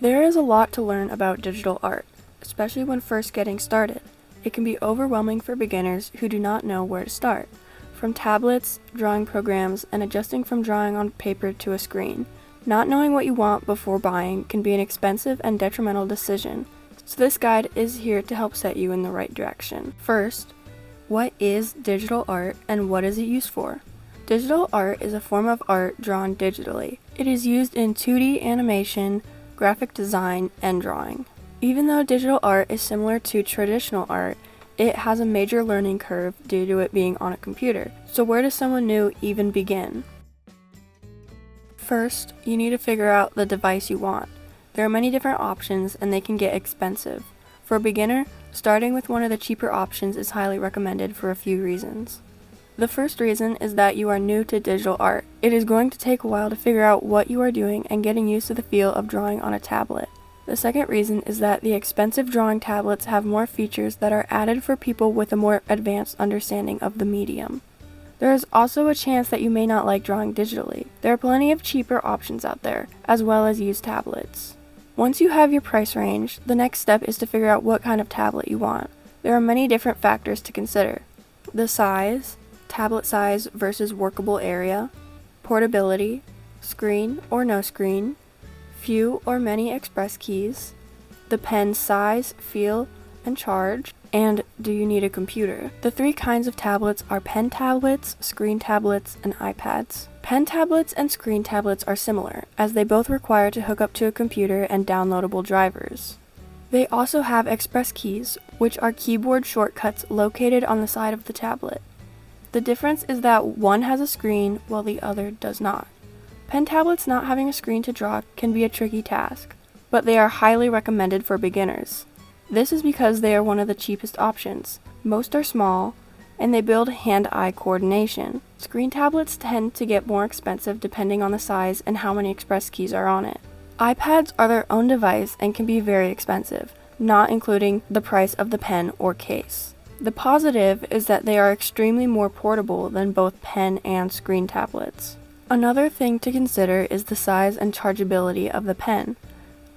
There is a lot to learn about digital art, especially when first getting started. It can be overwhelming for beginners who do not know where to start. From tablets, drawing programs, and adjusting from drawing on paper to a screen. Not knowing what you want before buying can be an expensive and detrimental decision, so this guide is here to help set you in the right direction. First, what is digital art and what is it used for? Digital art is a form of art drawn digitally. It is used in 2D animation, graphic design, and drawing. Even though digital art is similar to traditional art, it has a major learning curve due to it being on a computer. So where does someone new even begin? First, you need to figure out the device you want. There are many different options and they can get expensive. For a beginner, starting with one of the cheaper options is highly recommended for a few reasons. The first reason is that you are new to digital art. It is going to take a while to figure out what you are doing and getting used to the feel of drawing on a tablet. The second reason is that the expensive drawing tablets have more features that are added for people with a more advanced understanding of the medium. There is also a chance that you may not like drawing digitally. There are plenty of cheaper options out there, as well as used tablets. Once you have your price range, the next step is to figure out what kind of tablet you want. There are many different factors to consider. The size, tablet size versus workable area, portability, screen or no screen, few or many express keys, the pen size, feel, and charge, and do you need a computer? The three kinds of tablets are pen tablets, screen tablets, and iPads. Pen tablets and screen tablets are similar, as they both require to hook up to a computer and downloadable drivers. They also have express keys, which are keyboard shortcuts located on the side of the tablet. The difference is that one has a screen while the other does not. Pen tablets not having a screen to draw can be a tricky task, but they are highly recommended for beginners. This is because they are one of the cheapest options. Most are small, and they build hand-eye coordination. Screen tablets tend to get more expensive depending on the size and how many express keys are on it. iPads are their own device and can be very expensive, not including the price of the pen or case. The positive is that they are extremely more portable than both pen and screen tablets. Another thing to consider is the size and chargeability of the pen.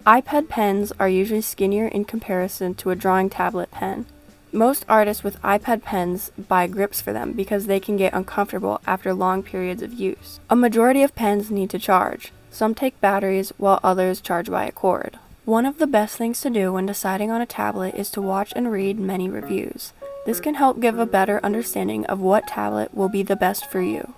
iPad pens are usually skinnier in comparison to a drawing tablet pen. Most artists with iPad pens buy grips for them because they can get uncomfortable after long periods of use. A majority of pens need to charge. Some take batteries while others charge by a cord. One of the best things to do when deciding on a tablet is to watch and read many reviews. This can help give a better understanding of what tablet will be the best for you.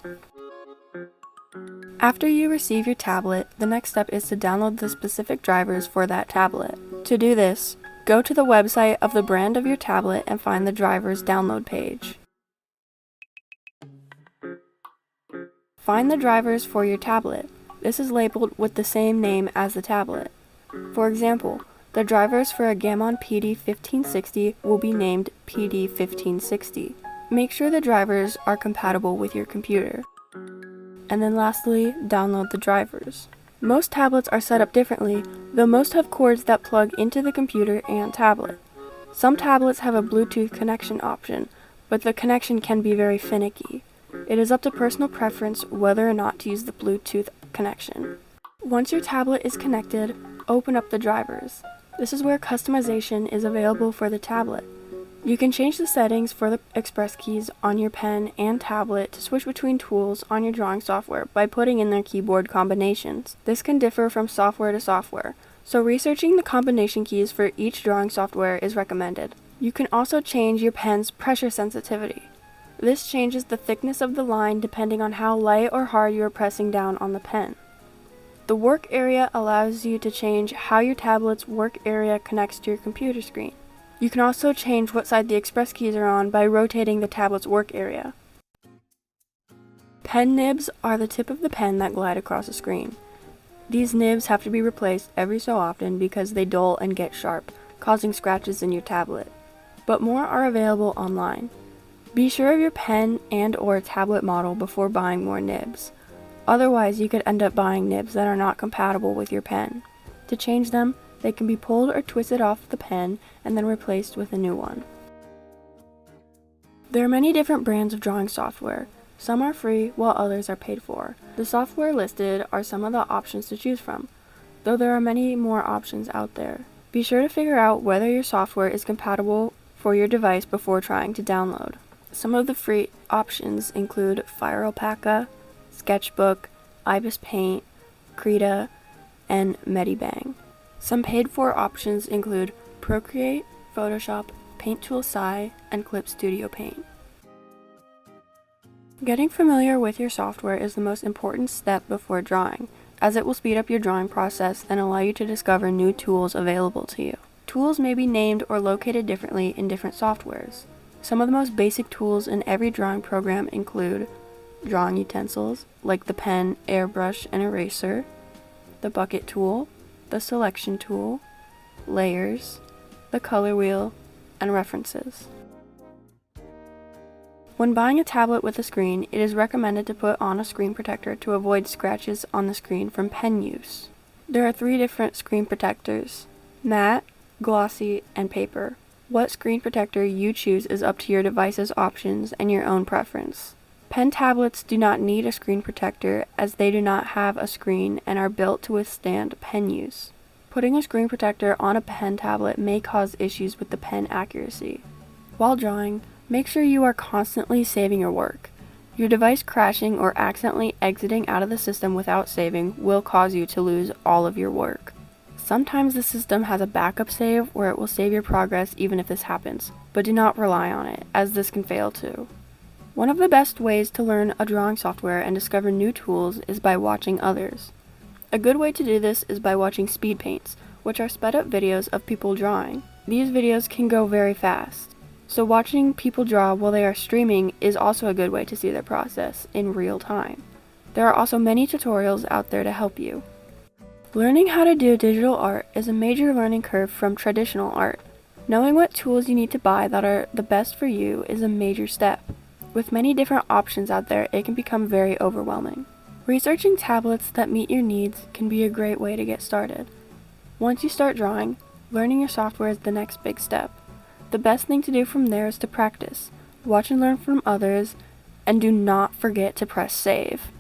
After you receive your tablet, the next step is to download the specific drivers for that tablet. To do this, go to the website of the brand of your tablet and find the drivers download page. Find the drivers for your tablet. This is labeled with the same name as the tablet. For example, the drivers for a Gaomon PD1560 will be named PD1560. Make sure the drivers are compatible with your computer. And then lastly, download the drivers. Most tablets are set up differently, though most have cords that plug into the computer and tablet. Some tablets have a Bluetooth connection option, but the connection can be very finicky. It is up to personal preference whether or not to use the Bluetooth connection. Once your tablet is connected, open up the drivers. This is where customization is available for the tablet. You can change the settings for the express keys on your pen and tablet to switch between tools on your drawing software by putting in their keyboard combinations. This can differ from software to software, so researching the combination keys for each drawing software is recommended. You can also change your pen's pressure sensitivity. This changes the thickness of the line depending on how light or hard you are pressing down on the pen. The work area allows you to change how your tablet's work area connects to your computer screen. You can also change what side the express keys are on by rotating the tablet's work area. Pen nibs are the tip of the pen that glide across the screen. These nibs have to be replaced every so often because they dull and get sharp, causing scratches in your tablet. But more are available online. Be sure of your pen and/or tablet model before buying more nibs. Otherwise, you could end up buying nibs that are not compatible with your pen. To change them, they can be pulled or twisted off the pen and then replaced with a new one. There are many different brands of drawing software. Some are free while others are paid for. The software listed are some of the options to choose from. though there are many more options out there. Be sure to figure out whether your software is compatible for your device before trying to download. Some of the free options include FireAlpaca, Sketchbook, IbisPaint, Krita, and Medibang. Some paid-for options include Procreate, Photoshop, Tool SAI, and Clip Studio Paint. Getting familiar with your software is the most important step before drawing, as it will speed up your drawing process and allow you to discover new tools available to you. Tools may be named or located differently in different softwares. Some of the most basic tools in every drawing program include drawing utensils, like the pen, airbrush, and eraser, the bucket tool, the selection tool, layers, the color wheel, and references. When buying a tablet with a screen, it is recommended to put on a screen protector to avoid scratches on the screen from pen use. There are 3 different screen protectors: matte, glossy, and paper. What screen protector you choose is up to your device's options and your own preference. Pen tablets do not need a screen protector as they do not have a screen and are built to withstand pen use. Putting a screen protector on a pen tablet may cause issues with the pen accuracy. While drawing, make sure you are constantly saving your work. Your device crashing or accidentally exiting out of the system without saving will cause you to lose all of your work. Sometimes the system has a backup save where it will save your progress even if this happens, but do not rely on it, as this can fail too. One of the best ways to learn a drawing software and discover new tools is by watching others. A good way to do this is by watching speed paints, which are sped up videos of people drawing. These videos can go very fast, so watching people draw while they are streaming is also a good way to see their process in real time. There are also many tutorials out there to help you. Learning how to do digital art is a major learning curve from traditional art. Knowing what tools you need to buy that are the best for you is a major step. With many different options out there, it can become very overwhelming. Researching tablets that meet your needs can be a great way to get started. Once you start drawing, learning your software is the next big step. The best thing to do from there is to practice, watch and learn from others, and do not forget to press save.